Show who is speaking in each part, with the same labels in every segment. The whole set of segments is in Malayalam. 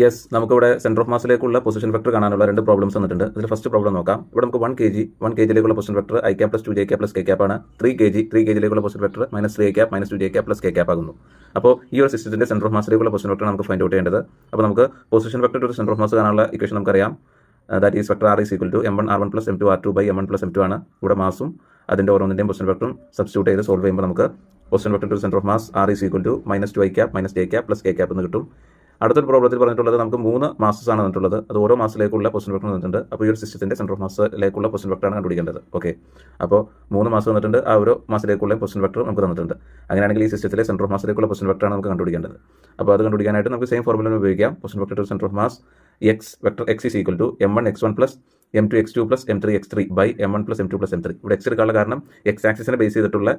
Speaker 1: യെസ്, നമുക്കിവിടെ സെൻറ്റർ ഓഫ് മാസിലേക്കുള്ള പൊസിഷൻ വെക്ടർ കാണാനുള്ള 2 പ്രോബ്ലംസ് തന്നിട്ടുണ്ട്. ഇതിൽ ഫസ്റ്റ് പ്രോബ്ലം നോക്കാം. ഇവിടെ നമുക്ക് 1 kg position vector i cap plus 2j cap plus k cap ആണ്. 3 kg position vector -3i cap -2j cap plus k cap ആകുന്നു. അപ്പോൾ ഈ ഒരു സിസ്റ്റത്തിന്റെ സെൻറ്റർ ഓഫ് മാസിലേക്കുള്ള പൊസിഷൻ വെക്ടർ നമുക്ക് ഫൈൻഡ് ഔട്ട് ചെയ്യേണ്ടത്. അപ്പോൾ നമുക്ക് position vector to centre of mass കാണാനുള്ള ഇക്വേഷൻ നമുക്കറിയാം. That is vector r is equal to m1 r1 plus m2 r2 by m1 plus m2 ആണ്. ഇവിടെ മാസും അതിൻ്റെ ഓരോന്നിൻ്റെയും പൊസിഷൻ വെക്ടറും സബ്സ്റ്റിറ്റ്യൂട്ട് ചെയ്ത് സോൾവ് ചെയ്യുമ്പോൾ നമുക്ക് position vector to centre of mass r is equal to -2i cap -j cap plus k cap എന്ന് കിട്ടും. അടുത്തൊരു പ്രോബ്ലത്തിൽ പറഞ്ഞിട്ടുള്ളത് നമുക്ക് 3 മാസസ് ആണ് തന്നിട്ടുള്ളത്. അത് ഓരോ മാസത്തിലേക്കുള്ള പൊസിഷൻ വെക്ടർ തന്നിട്ടുണ്ട്. അപ്പോൾ ഈ ഒരു സിസ്റ്റത്തിന്റെ സെൻറ്റർ ഓഫ് മാസിലേക്കുള്ള പൊസിഷൻ വെക്ടറാണ് കണ്ടുപിടിക്കേണ്ടത്. ഓക്കെ, അപ്പോൾ 3 മാസം തന്നിട്ടുണ്ട്. ആ ഓരോ മാസത്തിലേക്കുള്ള പൊസിഷൻ വെക്ടർ നമുക്ക് തന്നിട്ടുണ്ട്. അങ്ങനെയാണെങ്കിൽ ഈ സിസ്റ്റത്തിലെ സെൻറ്റർ ഓഫ് മാസിലേക്കുള്ള പൊസിഷൻ വെക്ടറാണ് നമുക്ക് കണ്ടുപിടിക്കേണ്ടത്. അപ്പോൾ അത് കണ്ടുപിടിക്കാനായിട്ട് നമുക്ക് സെയിം ഫോർമുല ഉപയോഗിക്കാം. Position vector to centre of mass vector x is equal to m1 x1 plus m2 x2 plus m3 x3 by m1 plus m2 plus m3. ഇവിടെ x എടുക്കാനുള്ള കാരണം x ആക്സിസിനെ ബേസ് ചെയ്തിട്ടുള്ള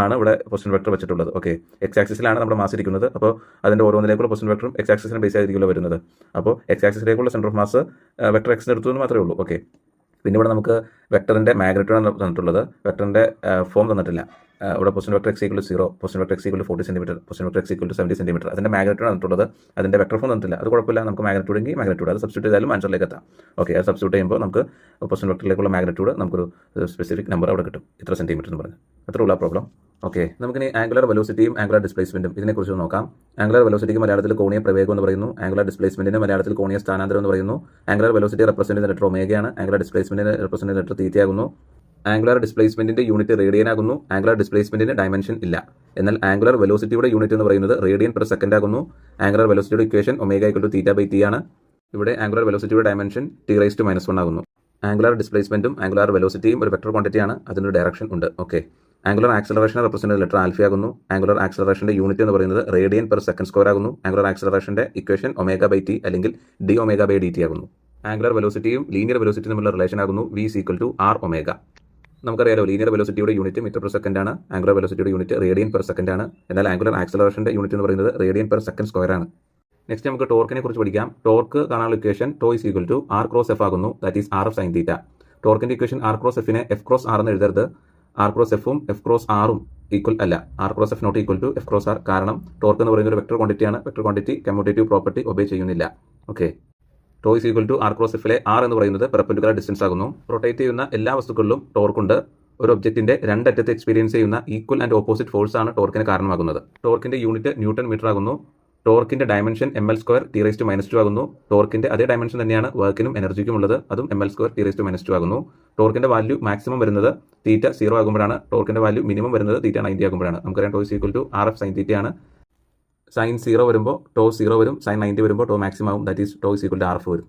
Speaker 1: ആണ് ഇവിടെ പൊസിഷൻ വെക്ടർ വെച്ചിട്ടുള്ളത്. ഓക്കെ, x ആക്സിസിലാണ് നമ്മുടെ മാസ് ഇരിക്കുന്നത്. അപ്പോൾ അതിൻ്റെ ഓരോന്നിലേക്കുള്ള പൊസിഷൻ വെക്ടറും x ആക്സിസിനെ ബേസ് ചെയ്തിരിക്കുമല്ലോ വരുന്നത്. അപ്പോൾ x ആക്സിസിലേക്കുള്ള centre of mass vector x എടുത്തു എന്ന് മാത്രമേ ഉള്ളൂ. ഓക്കെ, പിന്നെ ഇവിടെ നമുക്ക് വെക്ടറിൻ്റെ മാഗ്നിറ്റ്യൂഡാണ് തന്നിട്ടുള്ളത്. വെക്ടറിൻ്റെ ഫോം തന്നിട്ടില്ല. ഇവിടെ position vector x equal 0, position vector x equal 40 centimetre, position vector x equal 70 centimetre. അതിൻ്റെ മാഗ്നിറ്റ്യൂഡ് തന്നിട്ടുള്ളത്. അതിൻ്റെ വെക്ടർ ഫോം തന്നിട്ടില്ല. അത് കുഴപ്പമില്ല, നമുക്ക് മാഗ്നിറ്റ്യൂഡ് എങ്കിൽ മാഗ്നിറ്റ്യൂഡ് അത് സബ്സ്റ്റിറ്റ്യൂട്ട് ചെയ്താലും ആൻസറിലേക്ക് എത്താം. ഓക്കെ, അത് സബ്സ്റ്റിറ്റ്യൂട്ട് ചെയ്യുമ്പോൾ നമുക്ക് പൊസിഷൻ വെക്ടറിലേക്കുള്ള മാഗ്നിറ്റ്യൂഡ് നമുക്കൊരു സ്പെസിഫിക് നമ്പർ അവിടെ കിട്ടും, ഇത്ര സെൻറ്റിമീറ്റർ എന്ന് പറഞ്ഞ്. അത്ര ഉള്ള പ്രോബ്ലം. ഓക്കെ, നമുക്കിനി ആംഗുലർ വെലോസിറ്റിയും ആംഗുലർ ഡിസ്പ്ലേസ്മെൻറ്റും ഇതിനെക്കുറിച്ച് നോക്കാം. ആംഗുലർ വെലോസിറ്റിക്ക് മലയാളത്തിൽ കോണീയ പ്രവേഗം എന്ന് പറയുന്നു. ആംഗുലർ ഡിസ്പ്ലേസ്മെൻറ്റിന് മലയാളത്തിൽ കോണീയ സ്ഥാനാന്തരം എന്ന് പറയുന്നു. ആംഗുലർ വെലോസിറ്റി റെപ്രസെൻറ്റ് ചെയ്യുന്ന ലെറ്റർ ഒമേഗയാണ്. ആംഗുലർ ഡിസ്പ്ലേസ്മെൻറ്റിന് റെപ്രസെൻറ്റ് ചെയ്യുന്ന ലെറ്റർ തീറ്റയാകുന്നു. ആംഗുലർ ഡിസ്പ്ലേസ്മെന്റിന്റെ യൂണിറ്റ് റേഡിയൻ ആകുന്നു. ആംഗുലർ ഡിസ്പ്ലേസ്മെന്റിന് ഡയമെൻഷൻ ഇല്ല. എന്നാൽ ആംഗുലർ വെലോസിറ്റിയുടെ യൂണിറ്റ് എന്ന് പറയുന്നത് റേഡിയൻ പെർ സെക്കൻഡ് ആകുന്നു. ആംഗുലർ വെലോസിറ്റിയുടെ equation omega equal to theta by t ആണ്. ഇവിടെ ആംഗുലർ വെലോസിറ്റിയുടെ ഡയമെൻഷൻ t⁻⁻1 ആകുന്നു. ആംഗുലർ ഡിസ്പ്ലേസ്മെന്റും ആംഗുലർ വെലോസിറ്റിയും ഒരു വെക്ടർ ക്വാണ്ടിറ്റി ആണ്. അതിനൊരു ഡയറക്ഷൻ ഉണ്ട്. ഓക്കെ, ആംഗുലർ ആക്സലറേഷൻ റെപ്രസെന്റ് ചെയ്യുന്ന ലെറ്റർ ആൽഫ ആകുന്നു. ആംഗുലർ ആക്സലറേഷന്റെ യൂണിറ്റ് എന്ന് പറയുന്നത് റേഡിയൻ പെർ സെക്കൻഡ് സ്ക്വയർ ആകുന്നു. ആംഗുലർ ആക്സലറേഷന്റെ ഇക്വേഷൻ ഒമേഗ ബൈ ടി അല്ലെങ്കിൽ d omega by d t ആകുന്നു. ആംഗുലർ വെലോസിറ്റിയും ലീനിയർ വെലോസിറ്റിയും തമ്മിലുള്ള റിലേഷൻ ആകുന്നു v is equal to r omega. നമുക്കറിയാലോ, ലീനിയർ വെലോസിറ്റിയുടെ യൂണിറ്റ് മീറ്റർ പെർ സെക്കൻഡ് ആണ്. ആംഗുലർ വെലോസിറ്റിയുടെ യൂണിറ്റ് റേഡിയൻ പെർ സെക്കൻഡ് ആണ്. എന്നാൽ ആംഗുലർ ആക്സലറേഷന്റെ യൂണിറ്റ് എന്ന് പറയുന്നത് റേഡിയൻ പെർ സെക്കൻഡ് സ്ക്വയർ ആണ്. നെക്സ്റ്റ് നമുക്ക് ടോർക്കിനെ കുറിച്ച് പഠിക്കാം. ടോർക്ക് കാണാനുള്ള equation tau is equal to r cross F ആകുന്നു. That is r of sin theta. ടോർക്കിന്റെ ഇക്വേഷൻ r ക്രോസ് എഫിനെ f ക്രോസ് r എന്ന് എഴുതരുത്. r ക്രോസ് എഫും f ക്രോസ് r ഈക്വൽ അല്ല. r cross F not equal to f cross r. കാരണം ടോർക്ക് എന്ന് പറയുന്ന ഒരു വെക്ടർ ക്വാണ്ടിറ്റിയാണ്. Vector quantity commutative property obey ചെയ്യുന്നില്ല. Okay, tau is equal to r cross എഫിലെ r എന്ന് പറയുന്നത് പെർപെൻഡിക്കുലർ ഡിസ്റ്റൻസ് ആകുന്നു. റൊട്ടേറ്റ് ചെയ്യുന്ന എല്ലാ വസ്തുക്കളിലും ടോർക്കുണ്ട്. ഒരു ഒബ്ജക്റ്റിന്റെ രണ്ടറ്റത്ത് എക്സ്പീരിയൻസ് ചെയ്യുന്ന ഈക്വൽ ആൻഡ് ഓപ്പോസിറ്റ് ഫോഴ്സ് ആണ് ടോർക്കിന് കാരണമാകുന്നത്. ടോർക്കിന്റെ യൂണിറ്റ് ന്യൂട്ടൺ മീറ്റർ ആകുന്നു. ടോർക്കിന്റെ ഡയമെൻഷൻ ml സ്ക്വയർ t⁻⁻2 ആകുന്നു. ടോർക്കിന്റെ അതേ ഡയമെൻഷൻ തന്നെയാണ് വർക്കിനും എനർജിക്കും ഉള്ളത്. അതും ml സ്ക്വയർ t⁻⁻2 ആകുന്നു. ടോർക്കിന്റെ വാല്യൂ മാക്സിമം വരുന്നത് തീറ്റ 0 ആകുമ്പോഴാണ്. ടോർക്കിന്റെ വാല്യൂ മിനിമം വരുന്നത് തീറ്റ 90 ആകുമ്പോഴാണ്. നമുക്കറിയാം tau is equal to rf sin തീറ്റയാണ്. സൈൻ 0 വരുമ്പോൾ ടോ 0 വരും. സൈൻ 90 വരുമ്പോൾ ടോ മാക്സിമം ആകും. That is tau is equal to rf വരും.